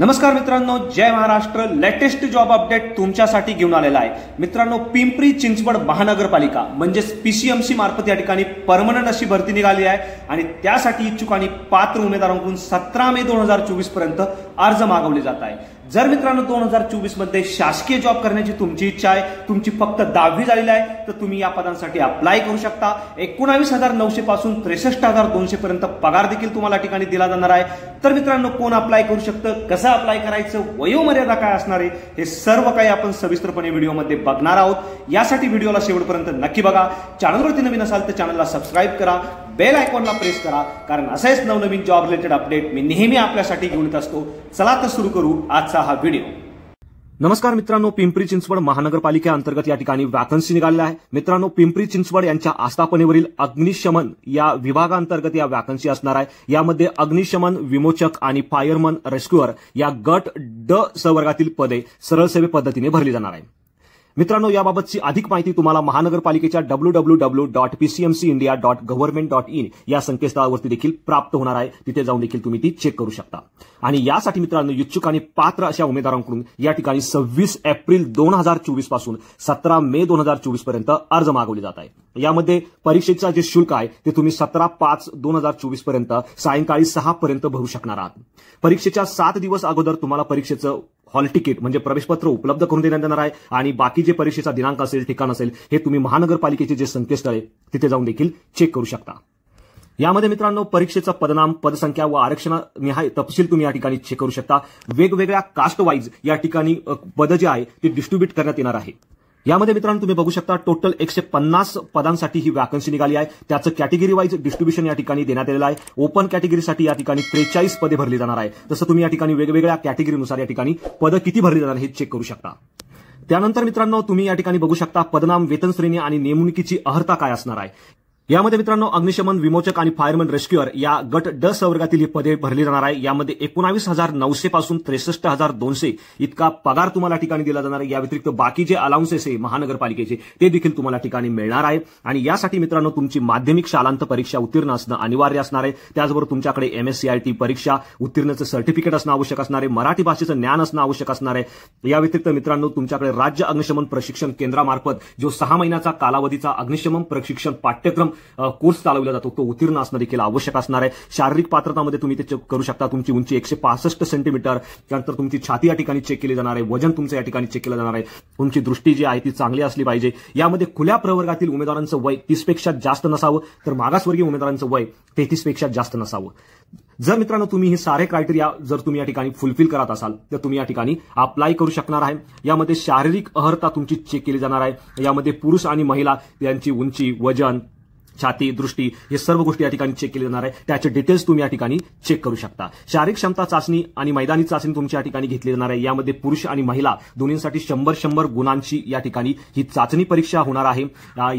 नमस्कार मित्रांनो, जय Maharashtra. Latest job update तुमच्यासाठी घेऊन आलेला आहे. मित्रांनो, पिंपरी चिंचवड महानगरपालिका म्हणजेच पीसीएमसी मार्फत या ठिकाणी परमनंट अशी भरती निघाली आहे आणि त्यासाठी इच्छुक आणि पात्र उमेदवारांकडून 17 मे 2024 पर्यंत अर्ज मागवले जात आहे. जर मित्रांनो 2024 मध्ये शासकीय जॉब करण्याची तुमची इच्छा आहे, तुमची फक्त 10वी झालेली आहे, तर तुम्ही या पदांसाठी अप्लाय करू शकता. 19,900 पासून 63,200 पर्यंत पगार देखील तुम्हाला ठिकाणी दिला जाणार आहे. तर मित्रांनो, कोण अप्लाय करू शकतं, कसं अप्लाय करायचं, वयोमर्यादा काय असणार आहे, हे सर्व काही आपण सविस्तरपणे व्हिडिओमध्ये बघणार आहोत. यासाठी व्हिडिओला शेवटपर्यंत नक्की बघा. चॅनलवरती नवीन असाल तर चॅनलला सबस्क्राईब करा, बेल आयकॉनला प्रेस करा, कारण असेच नवनवीन जॉब रिलेटेड अपडेट मी नेहमी आपल्यासाठी घेऊन येत असतो. चला तर सुरू करू आजचा हा व्हिडिओ. नमस्कार मित्रांनो, पिंपरी चिंचवड महानगरपालिकेअंतर्गत या ठिकाणी वॅकन्सी निघालेल्या आहे. मित्रांनो, पिंपरी चिंचवड यांच्या आस्थापनेवरील अग्निशमन या विभागांतर्गत या वॅकन्सी असणार आहे. यामध्ये अग्निशमन विमोचक आणि फायरमन रेस्क्युअर या गट ड संवर्गातील पदे सरळ सेवे पद्धतीने भरली जाणार आहे. मित्रांनो, याबाबतची अधिक माहिती तुम्हाला महानगरपालिकेच्या www.pcmcindia.government.in या संकेतस्थळावरती देखील प्राप्त होणार आहे. तिथे जाऊन देखील तुम्ही ती चेक करू शकता. आणि यासाठी मित्रांनो, इच्छुक आणि पात्र अशा उमेदवारांकडून या ठिकाणी 26 एप्रिल 2024 पासून 17 मे 2024 पर्यंत अर्ज मागवले जात आहे. यामध्ये परीक्षेचं जे शुल्क आहे ते तुम्ही 17/5/2024 पर्यंत सायंकाळी 6 पर्यंत भरू शकणार आहात. परीक्षेच्या 7 दिवस अगोदर तुम्हाला परीक्षेचं हॉल तिकीट म्हणजे प्रवेशपत्र उपलब्ध करून देण्यात येणार आहे. आणि बाकी जे परीक्षेचा दिनांक असेल, ठिकाण असेल, हे तुम्ही महानगरपालिकेचे जे संकेतस्थळ आहे तिथे जाऊन देखील चेक करू शकता. यामध्ये मित्रांनो, परीक्षेचा पदनाम, पदसंख्या व आरक्षणानिहाय तपशील तुम्ही या ठिकाणी चेक करू शकता. वेगवेगळ्या कास्ट वाईज या ठिकाणी पद जे आहे ते डिस्ट्रीब्यूट करण्यात येणार आहे. यामध्ये मित्रांनो तुम्ही बघू शकता, टोटल 150 पदांसाठी ही वॅकन्सी निघाली आहे. त्याचं कॅटेगरी वाईज डिस्ट्रीब्युशन या ठिकाणी देण्यात आलेलं आहे. ओपन कॅटेगरीसाठी या ठिकाणी 43 पदे भरली जाणार आहे. तसं तुम्ही या ठिकाणी वेगवेगळ्या कॅटेगरीनुसार या ठिकाणी पदं किती भरली जाणार हे चेक करू शकता. त्यानंतर मित्रांनो तुम्ही या ठिकाणी बघू शकता, पदनाम, वेतन श्रेणी आणि नेमणुकीची अर्हता काय असणार आहे. यामध्ये मित्रांनो अग्निशमन विमोचक आणि फायरमन रेस्क्युअर या गट ड संवर्गातील ही पदे भरली जाणार आहे. यामध्ये 19,900 पासून 63,200 इतका पगार तुम्हाला ठिकाणी दिला जाणार आहे. या व्यतिरिक्त बाकी जे अलाउन्सेस आहे महानगरपालिकेचे ते देखील तुम्हाला ठिकाणी मिळणार आहे. आणि यासाठी मित्रांनो तुमची माध्यमिक शालांत परीक्षा उत्तीर्ण असणं अनिवार्य असणार आहे. त्याचबरोबर तुमच्याकडे MSCIT परीक्षा उत्तीर्णचं सर्टिफिकेट असणं आवश्यक असणार आहे. मराठी भाषेचं ज्ञान असणं आवश्यक असणार आहे. या व्यतिरिक्त मित्रांनो तुमच्याकडे राज्य अग्निशमन प्रशिक्षण केंद्रामार्फत जो 6 महिन्याचा कालावधीचा अग्निशमन प्रशिक्षण पाठ्यक्रम कोर्स चालवला जातो तो उत्तीर्ण असणं देखील आवश्यक असणार आहे. शारीरिक पात्रतामध्ये तुम्ही ते चेक करू शकता. तुमची उंची 165 सेंटीमीटर, त्यानंतर तुमची छाती या ठिकाणी चेक केली जाणार आहे. वजन तुमचं या ठिकाणी चेक केलं जाणार आहे. तुमची दृष्टी जी आहे ती चांगली असली पाहिजे. यामध्ये खुल्या प्रवर्गातील उमेदवारांचं वय 30 पेक्षा जास्त नसावं, तर मागासवर्गीय उमेदवारांचं वय 33 पेक्षा जास्त नसावं. जर मित्रांनो तुम्ही हे सारे क्रायटेरिया जर तुम्ही या ठिकाणी फुलफिल करत असाल तर तुम्ही या ठिकाणी अप्लाय करू शकणार आहे. यामध्ये शारीरिक अर्हता तुमची चेक केली जाणार आहे. यामध्ये पुरुष आणि महिला यांची उंची, वजन, छाती, दृष्टी हे सर्व गोष्टी या ठिकाणी चेक केली जाणार आहे. त्याचे डिटेल्स तुम्ही या ठिकाणी चेक करू शकता. शारीरिक क्षमता चाचणी आणि मैदानी चाचणी तुमची या ठिकाणी घेतली जाणार आहे. यामध्ये पुरुष आणि महिला दोन्हींसाठी 100 गुणांची या ठिकाणी ही चाचणी परीक्षा होणार आहे.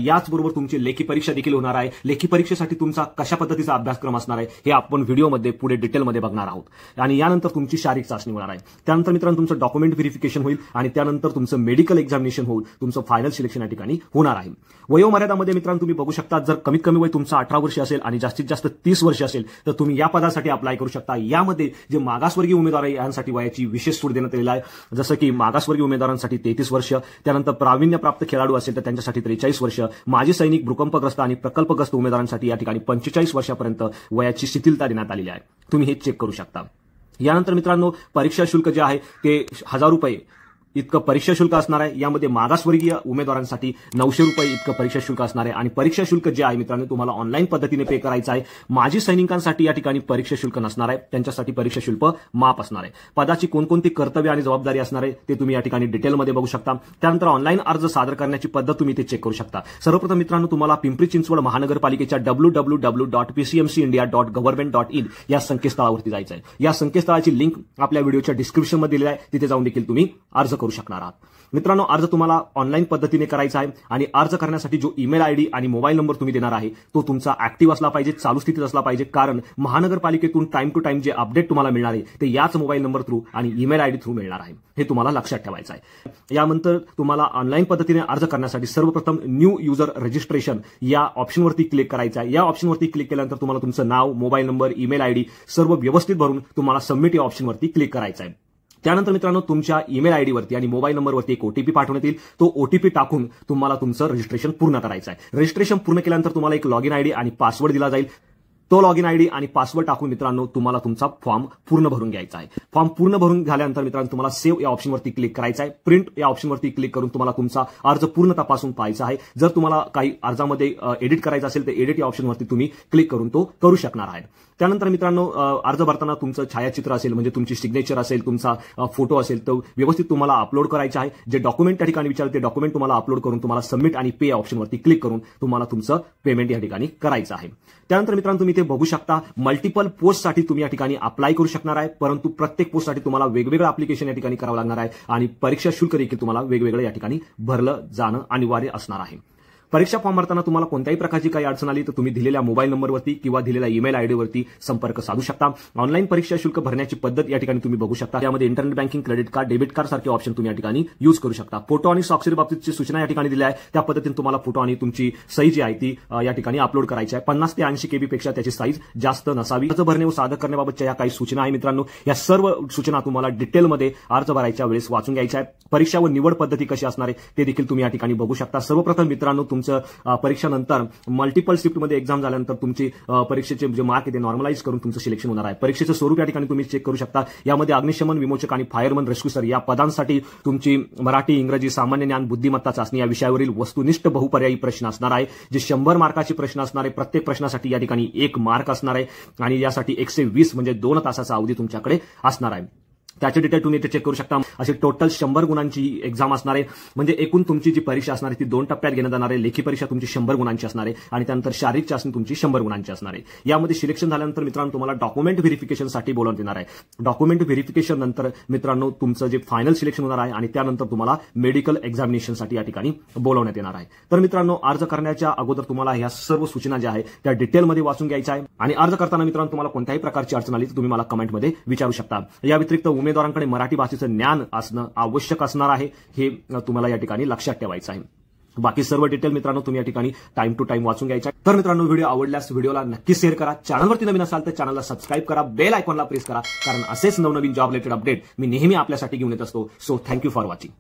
याचबरोबर तुमची लेखी परीक्षा देखील होणार आहे. लेखी परीक्षेसाठी तुमचा कशा पद्धतीचा अभ्यासक्रम असणार आहे हे आपण व्हिडिओमध्ये पुढे डिटेलमध्ये बघणार आहोत. आणि यानंतर तुमची शारीरिक चाचणी होणार आहे. त्यानंतर मित्रांनो तुमचं डॉक्युमेंट व्हेरिफिकेशन होईल आणि त्यानंतर तुमचं मेडिकल एक्झामिनेशन होईल. तुमचं फायनल सिलेक्शन या ठिकाणी होणार आहे. वयोमर्यादामध्ये मित्रांनो तुम्ही बघू शकता, जर कमीत कमी वय तुमचं 18 वर्ष असेल आणि जास्तीत जास्त 30 वर्ष असेल तर तुम्ही या पदासाठी अप्लाय करू शकता. यामध्ये जे मागासवर्गीय उमेदवार आहे यांसाठी वयाची विशेष सूट देण्यात आलेली आहे. जसं की मागासवर्गीय उमेदवारांसाठी 33 वर्ष, त्यानंतर प्रावीण्यप्राप्त खेळाडू असेल तर त्यांच्यासाठी 43 वर्ष, माजी सैनिक, भूकंपग्रस्त आणि प्रकल्पग्रस्त उमेदवारांसाठी या ठिकाणी 45 वर्षापर्यंत वयाची शिथिलता देण्यात आलेली आहे. तुम्ही हे चेक करू शकता. यानंतर मित्रांनो परीक्षा शुल्क जे आहे ते 1,000 रुपये इतकं परीक्षा शुल्क असणार आहे. यामध्ये मागासवर्गीय उमेदवारांसाठी 900 रुपये इतकं परीक्षा शुल्क असणार आहे. आणि परीक्षा शुल्क जे आहे मित्रांनो तुम्हाला ऑनलाईन पद्धतीने पे करायचं आहे. माजी सैनिकांसाठी या ठिकाणी परीक्षा शुल्क नसणार आहे. त्यांच्यासाठी परीक्षा शुल्क माफ असणार आहे. पदाची कोणकोणती कर्तव्य आणि जबाबदारी असणार आहे ते तुम्ही या ठिकाणी डिटेलमध्ये बघू शकता. त्यानंतर ऑनलाईन अर्ज सादर करण्याची पद्धत तुम्ही ते चेक करू शकता. सर्वप्रथम मित्रांनो तुम्हाला पिंपरी चिंचवड महानगरपालिकेच्या www.pcmcindia.government.in या संकेतस्थळावरती जायचं आहे. या संकेतस्थळाची लिंक आपल्या व्हिडिओच्या डिस्क्रिप्शनमध्ये दिलेली आहे. तिथे जाऊन देखील तुम्ही अर्ज करू शकणार आहात. मित्रांनो अर्ज तुम्हाला ऑनलाईन पद्धतीने करायचा आहे आणि अर्ज करण्यासाठी जो ईमेल आयडी आणि मोबाईल नंबर तुम्ही देणार आहे तो तुमचा ऍक्टिव्ह असला पाहिजे, चालू स्थितीत असला पाहिजे. कारण महानगरपालिकेतून टाइम टू टाइम जे अपडेट तुम्हाला मिळणार आहे ते याच मोबाईल नंबर थ्रू आणि ईमेल आयडी थ्रू मिळणार आहे. हे तुम्हाला लक्षात ठेवायचं आहे. यानंतर तुम्हाला ऑनलाईन पद्धतीने अर्ज करण्यासाठी सर्वप्रथम न्यू युजर रजिस्ट्रेशन या ऑप्शनवरती क्लिक करायचं आहे. या ऑप्शनवरती क्लिक केल्यानंतर तुम्हाला तुमचं नाव, मोबाईल नंबर, ईमेल आयडी सर्व व्यवस्थित भरून तुम्हाला सबमिट या ऑप्शनवरती क्लिक करायचं आहे. त्यानंतर मित्रांनो तुमच्या ईमेल आयडीवरती आणि मोबाईल नंबरवरती एक ओटीपी पाठवण्यात येईल. तो ओटीपी टाकून तुम्हाला तुमचं रजिस्ट्रेशन पूर्ण करायचं आहे. रजिस्ट्रेशन पूर्ण केल्यानंतर तुम्हाला एक लॉगिन आयडी आणि पासवर्ड दिला जाईल. तो लॉगिन आयडी आणि पासवर्ड टाकून मित्रांनो तुम्हाला तुमचा फॉर्म पूर्ण भरून घ्यायचा आहे. फॉर्म पूर्ण भरून झाल्यानंतर मित्रांनो तुम्हाला सेव्ह या ऑप्शनवरती क्लिक करायचं आहे. प्रिंट या ऑप्शनवरती क्लिक करून तुम्हाला तुमचा अर्ज पूर्ण तपासून पाहायचा आहे. जर तुम्हाला काही अर्जामध्ये एडिट करायचं असेल तर एडिट या ऑप्शनवरती तुम्ही क्लिक करून तो करू शकणार आहे. त्यानंतर मित्रांनो अर्ज भरताना तुमचं छायाचित्र असेल म्हणजे तुमची सिग्नेचर असेल, तुमचा फोटो असेल तो व्यवस्थित तुम्हाला अपलोड करायचा आहे. जे डॉक्युमेंट त्या ठिकाणी विचारते ते डॉक्युमेंट तुम्हाला अपलोड करून तुम्हाला सबमिट आणि पे या ऑप्शनवरती क्लिक करून तुम्हाला तुमचं पेमेंट या ठिकाणी करायचं आहे. त्यानंतर मित्रांनो तुम्ही इथे बघू शकता मल्टिपल पोस्टसाठी तुम्ही या ठिकाणी अप्लाय करू शकणार आहे. परंतु प्रत्येक पोस्टसाठी तुम्हाला वेगवेगळं ऍप्लिकेशन या ठिकाणी करावं लागणार आहे आणि परीक्षा शुल्क देखील तुम्हाला वेगवेगळं या ठिकाणी भरलं जाणं अनिवार्य असणार आहे. परीक्षा फॉर्म भरताना तुम्हाला कोणत्याही प्रकारची काही अडचण आली तर तुम्ही दिलेल्या मोबाईल नंबरवरती किंवा दिलेल्या ईमेल आयडीवरती संपर्क साधू शकता. ऑनलाईन परीक्षा शुल्क भरण्याची पद्धत या ठिकाणी तुम्ही बघू शकता. यामध्ये internet banking, credit card, debit card सारखे ऑप्शन तुम्ही या ठिकाणी यूज करू शकता. फोटो आणि स्वाक्षरी बाबतीतची सूचना या ठिकाणी दिल्या आहे. त्या पद्धतीने तुम्हाला फोटो आणि तुमची सही जी आहे ती या ठिकाणी अपलोड करायची आहे. 50 ते 80 KB पेक्षा त्याची साईज जास्त नसावी. अर्ज भरणे व सादर करण्याबाबतच्या या काही सूचना आहे मित्रांनो. या सर्व सूचना तुम्हाला डिटेलमध्ये अर्ज भरायच्या वेळेस वाचून घ्यायच्या आहेत. परीक्षा व निवड पद्धती कशी असणार आहे ते देखील तुम्ही या ठिकाणी बघू शकता. सर्वप्रथम मित्रांनो तुमचं परीक्षेनंतर मल्टिपल शिफ्टमध्ये एक्झाम झाल्यानंतर तुमची परीक्षेचे जे मार्क आहे ते नॉर्मलाइज करून तुमचं सिलेक्शन होणार आहे. परीक्षेचं स्वरूप या ठिकाणी तुम्ही चेक करू शकता. यामध्ये अग्निशमन, विमोचक आणि फायरमन रेस्क्यू या पदांसाठी तुमची मराठी, इंग्रजी, सामान्य ज्ञान, बुद्धिमत्ता चाचणी या विषयावरील वस्तुनिष्ठ बहुपर्यायी प्रश्न असणार आहे. जे 100 मार्काचे प्रश्न असणार आहे. प्रत्येक प्रश्नासाठी या ठिकाणी 1 मार्क असणार आहे आणि यासाठी 120 म्हणजे 2 तासाचा अवधी तुमच्याकडे असणार आहे. त्याचे डिटेल तुम्ही इथे चेक करू शकता. अशी टोटल 100 गुणांची एक्झाम असणार आहे. म्हणजे एकूण तुमची जी परीक्षा असणार आहे ती 2 टप्प्यात घेण्यात जाणार आहे. लेखी परीक्षा तुमची 100 गुणांची असणार आहे आणि त्यानंतर शारीरिक चाचणी तुमची 100 गुणांची असणार आहे. यामध्ये सिलेक्शन झाल्यानंतर मित्रांनो तुम्हाला डॉक्युमेंट व्हेरिफिकेशनसाठी बोलावण्यात येणार आहे. डॉक्युमेंट व्हेरिफिकेशन नंतर मित्रांनो तुमचं जे फायनल सिलेक्शन होणार आहे आणि त्यानंतर तुम्हाला मेडिकल एक्झामिनेशनसाठी या ठिकाणी बोलावण्यात येणार आहे. तर मित्रांनो अर्ज करण्याच्या अगोदर तुम्हाला ह्या सर्व सूचना ज्या आहेत त्या डिटेलमध्ये वाचून घ्यायच्या आहे आणि अर्ज करताना मित्रांनो तुम्हाला कोणत्याही प्रकारची अडचण आली तर तुम्ही मला कमेंटमध्ये विचारू शकता. या व्यतिरिक्त उमेदवारांकडे मराठी भाषेचं ज्ञान असणं आवश्यक असणार आहे हे तुम्हाला या ठिकाणी लक्षात ठेवायचं आहे. बाकी सर्व डिटेल मित्रांनो तुम्ही या ठिकाणी टाइम टू टाइम वाचून घ्यायचा. तर मित्रांनो व्हिडिओ आवडल्यास व्हिडिओला नक्की शेअर करा. चॅनलवरती नवीन असाल तर चॅनलला सबस्क्राईब करा. बेल आयकॉनला प्रेस करा कारण असेच नवनवीन जॉब रिलेटेड अपडेट मी नेहमी आपल्यासाठी घेऊन येत असतो. So thank you for watching.